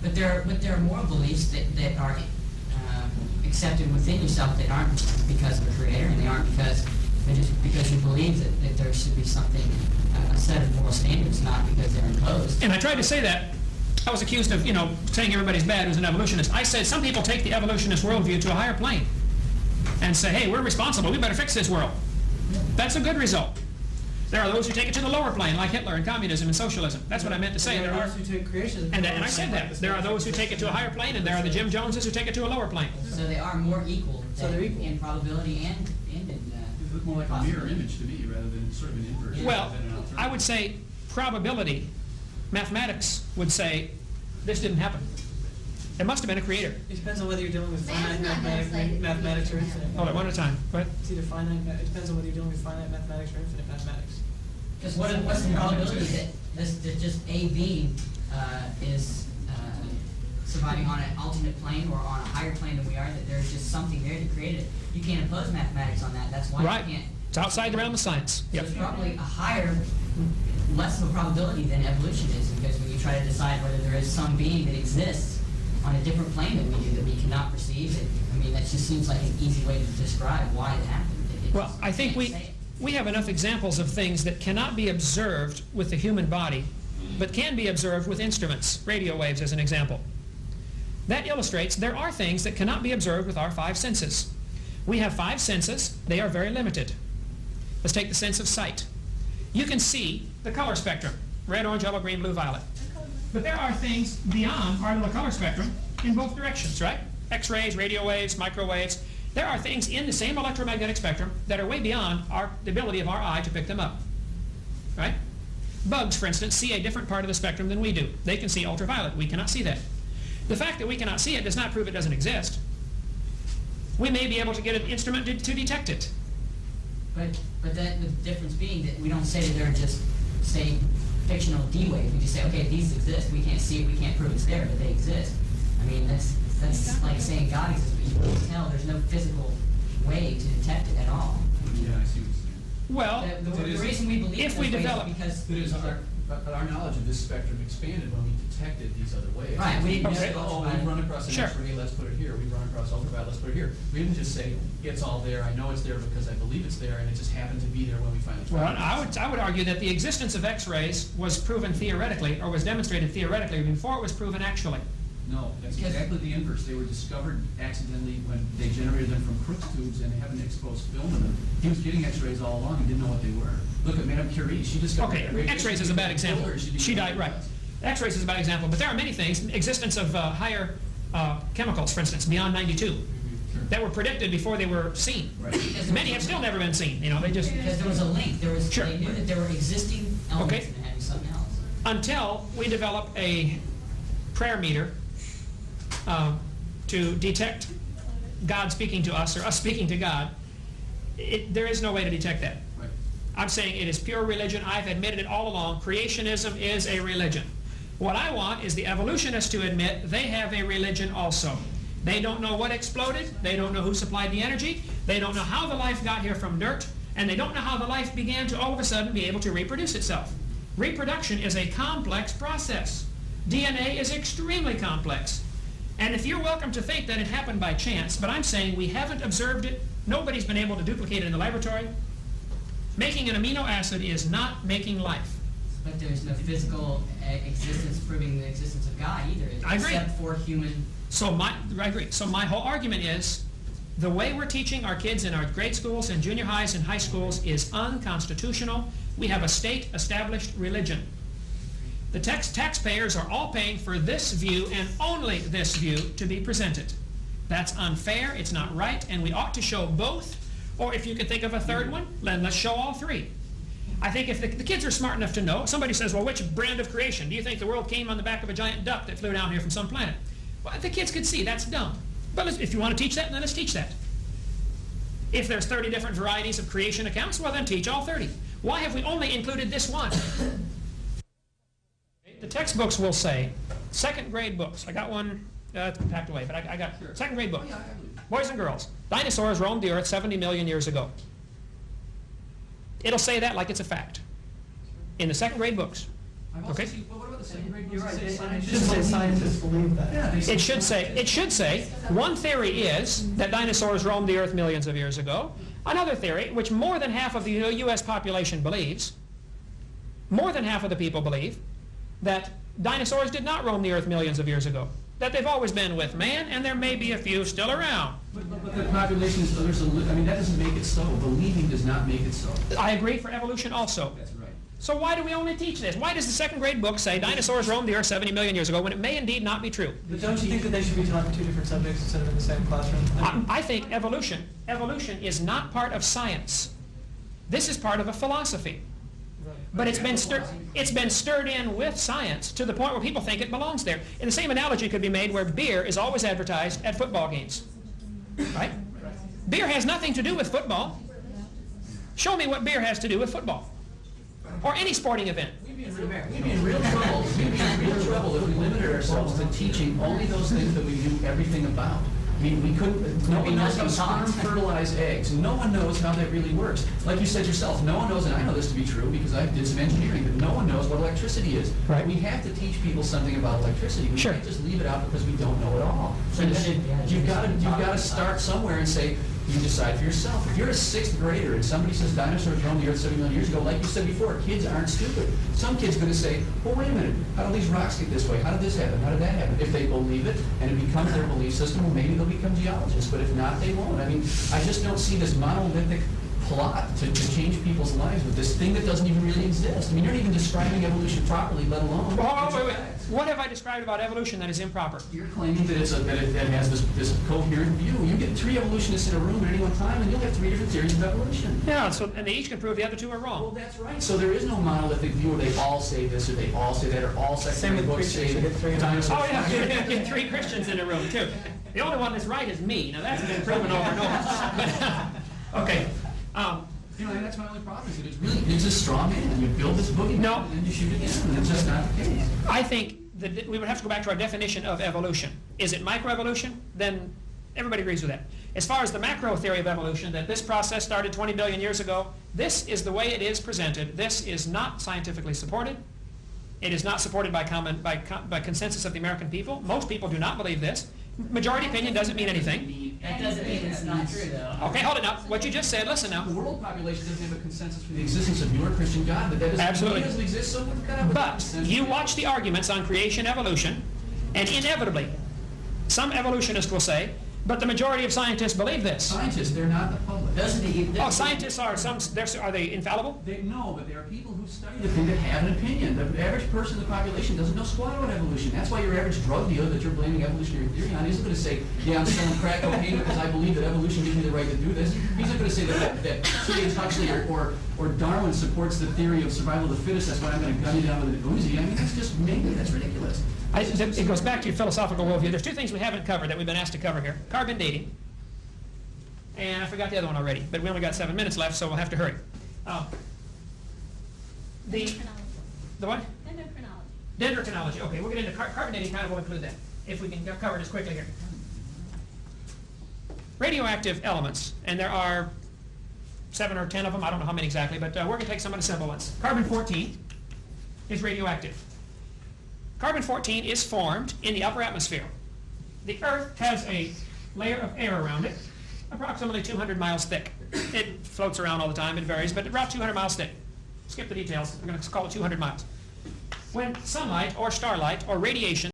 But there are moral beliefs that are accepted within yourself that aren't because of a creator, and they aren't because you believe that there should be something, a set of moral standards, not because they're imposed. And I tried to say that. I was accused of, saying everybody's bad who's an evolutionist. I said some people take the evolutionist worldview to a higher plane and say, hey, we're responsible, we better fix this world. That's a good result. There are those who take it to the lower plane, like Hitler and communism and socialism. That's what I meant to say. There are those who take creation. And I said that. There are those who take it to a higher plane, and there are the Jim Joneses who take it to a lower plane. So they are more equal, So they're equal in probability and in It's more like a mirror image to me rather than sort of an inverse. Well, I would say probability, mathematics would say this didn't happen. There must have been a creator. It depends on whether you're dealing with finite Man's not gonna say that mathematics or infinite. Hold on, one at a time. Go ahead. It's either finite. It depends on whether you're dealing with finite mathematics or infinite mathematics. Because what's the probability that just A being is surviving on an alternate plane or on a higher plane than we are, that there's just something there that created it. You can't impose mathematics on that. That's why Right. you can't. It's outside the realm of science. So Yep. it's probably a higher, less of a probability than evolution is, because when you try to decide whether there is some being that exists on a different plane than we do, that we cannot perceive, that just seems like an easy way to describe why it happened. Well, I think we have enough examples of things that cannot be observed with the human body, but can be observed with instruments, radio waves as an example. That illustrates there are things that cannot be observed with our five senses. We have five senses. They are very limited. Let's take the sense of sight. You can see the color spectrum, red, orange, yellow, green, blue, violet. But there are things beyond our little color spectrum in both directions, right? X-rays, radio waves, microwaves. There are things in the same electromagnetic spectrum that are way beyond the ability of our eye to pick them up, right? Bugs, for instance, see a different part of the spectrum than we do. They can see ultraviolet. We cannot see that. The fact that we cannot see it does not prove it doesn't exist. We may be able to get an instrument to detect it. But the difference being that we don't say that they're just, say, fictional D waves. We just say, okay, these exist. We can't see it. We can't prove it's there, but they exist. I mean, that's like saying God exists, but you can't tell. There's no physical way to detect it at all. Yeah, I see what you're saying. Well, The reason we believe if we those ways develop- is because But, but our knowledge of this spectrum expanded when we detected these other waves. Right, we didn't We just said, go oh, ultraviolet. we've run across an Sure. X-ray, let's put it here. We've run across ultraviolet, let's put it here. We didn't just say, it's all there, I know it's there because I believe it's there, and it just happened to be there when we finally well, found it. I would argue that the existence of X-rays was proven theoretically, or was demonstrated theoretically, before it was proven actually. No, that's Because- exactly the inverse. They were discovered accidentally when they generated them from Crookes tubes and they haven't exposed film in them. He was getting X-rays all along and didn't know what they were. Look at Madame Curie. She discovered that Okay, radiation X-rays is a bad didn't kill example. her, didn't She know died, what it right. was. X-rays is a bad example, but there are many things, existence of higher chemicals, for instance, beyond 92, that were predicted before they were seen. Right. Many have still never been seen, they just, because there was a link. Sure. They knew that there were existing elements Okay. and having something else. until we develop a prayer meter to detect God speaking to us, or us speaking to God, there is no way to detect that. Right. I'm saying it is pure religion. I've admitted it all along. Creationism is a religion. What I want is the evolutionists to admit they have a religion also. They don't know what exploded. They don't know who supplied the energy. They don't know how the life got here from dirt. And they don't know how the life began to all of a sudden be able to reproduce itself. Reproduction is a complex process. DNA is extremely complex. And if you're welcome to think that it happened by chance, but I'm saying we haven't observed it, nobody's been able to duplicate it in the laboratory. Making an amino acid is not making life. But there's no physical existence proving the existence of God either, I agree. except for human. I agree. So my whole argument is the way we're teaching our kids in our grade schools and junior highs and high schools is unconstitutional. We have a state-established religion. The taxpayers are all paying for this view and only this view to be presented. That's unfair, it's not right, and we ought to show both. Or if you can think of a third one, then let's show all three. I think if the kids are smart enough to know, somebody says, well, which brand of creation? Do you think the world came on the back of a giant duck that flew down here from some planet? Well, the kids could see, that's dumb. But if you want to teach that, then let's teach that. If there's 30 different varieties of creation accounts, well, then teach all 30. Why have we only included this one? The textbooks will say, second grade books. I got one packed away, but I got second grade book. Boys and girls, dinosaurs roamed the earth 70 million years ago. It'll say that like it's a fact in the second grade books. I've also Okay. seen, well, what about the the second grade You're book right, say it scientists should say believe scientists believe that. Yeah, they It should say, one theory is that dinosaurs roamed the earth millions of years ago. Another theory, which more than half of the U.S. population believes, more than half of the people believe, that dinosaurs did not roam the earth millions of years ago. That they've always been with man, and there may be a few still around. But the population is, I mean, that doesn't make it so. Believing does not make it so. I agree for evolution also. That's right. So why do we only teach this? Why does the second grade book say dinosaurs roamed the earth 70 million years ago when it may indeed not be true? But don't you think that they should be taught in two different subjects instead of in the same classroom? I think evolution is not part of science. This is part of a philosophy. Right. But it's been stirred in with science to the point where people think it belongs there. And the same analogy could be made where beer is always advertised at football games. Right? Beer has nothing to do with football. Show me what beer has to do with football. Or any sporting event. We'd be in real trouble. We'd be in real trouble if we limited ourselves to teaching only those things that we knew everything about. I mean, we couldn't, no one knows how sperm fertilize eggs. No one knows how that really works. Like you said yourself, no one knows, and I know this to be true because I did some engineering, but no one knows what electricity is. Right. We have to teach people something about electricity. We Sure. can't just leave it out because we don't know it all. So you should, yeah, You've got to start somewhere and say, you decide for yourself. If you're a sixth grader and somebody says dinosaurs roamed the earth 70 million years ago, like you said before, kids aren't stupid. Some kid's going to say, well, wait a minute, how did these rocks get this way? How did this happen? How did that happen? If they believe it and it becomes their belief system, well, maybe they'll become geologists. But if not, they won't. I mean, I just don't see this monolithic plot to change people's lives with this thing that doesn't even really exist. I mean, you're not even describing evolution properly, let alone... Wait. What have I described about evolution that is improper? You're claiming that it has this coherent view. You get 3 evolutionists in a room at any one time, and you'll have 3 different theories of evolution. Yeah, and they each can prove the other two are Well, wrong. that's right. So there is no monolithic view where they all say this or they all say that or all Same secondary with books Christians. say You get 3 dinosaurs. Oh yeah, get 3 Christians in a room too. The only one that's right is me. Now that's been proven over and over. But, okay. You know, that's my only problem. Is it's a straw man. You build this boogeyman No. and then you shoot it down, and it's just not the case. I think that we would have to go back to our definition of evolution. Is it microevolution? Then everybody agrees with that. As far as the macro theory of evolution, that this process started 20 billion years ago, this is the way it is presented. This is not scientifically supported. It is not supported by consensus of the American people. Most people do not believe this. Majority opinion doesn't mean anything. That doesn't mean it's not true, though. Okay, hold it now. What you just said, listen now. The world population doesn't have a consensus for the existence of your Christian God, but that doesn't Absolutely. mean he doesn't exist, so we've got to have a But consensus. you watch the arguments on creation, evolution, and inevitably, some evolutionists will say, but the majority of scientists believe this. Scientists, they're not the public. Doesn't it? Oh, scientists are are they infallible? No, but there are people who study the thing that have an opinion. The average person in the population doesn't know squat about evolution. That's why your average drug dealer that you're blaming evolutionary theory on isn't going to say, yeah, I'm selling crack cocaine because I believe that evolution gives me the right to do this. He's not going to say that T.H. Huxley or Darwin supports the theory of survival of the fittest. That's why I'm going to gun you down with an Uzi. I mean, that's just maybe. That's ridiculous. It goes back to your philosophical worldview. There's 2 things we haven't covered that we've been asked to cover here. Carbon dating. And I forgot the other one already, but we only got 7 minutes left, so we'll have to hurry. The what? Endocrinology. Dendrochronology. Okay, we'll get into carbon dating, kind of will include that, if we can cover this quickly here. Radioactive elements, and there are 7 or 10 of them, I don't know how many exactly, but we're going to take some of the simple ones. Carbon-14 is radioactive. Carbon-14 is formed in the upper atmosphere. The Earth has a layer of air around it, approximately 200 miles thick. It floats around all the time, it varies, but about 200 miles thick. Skip the details, we're going to call it 200 miles. When sunlight or starlight or radiation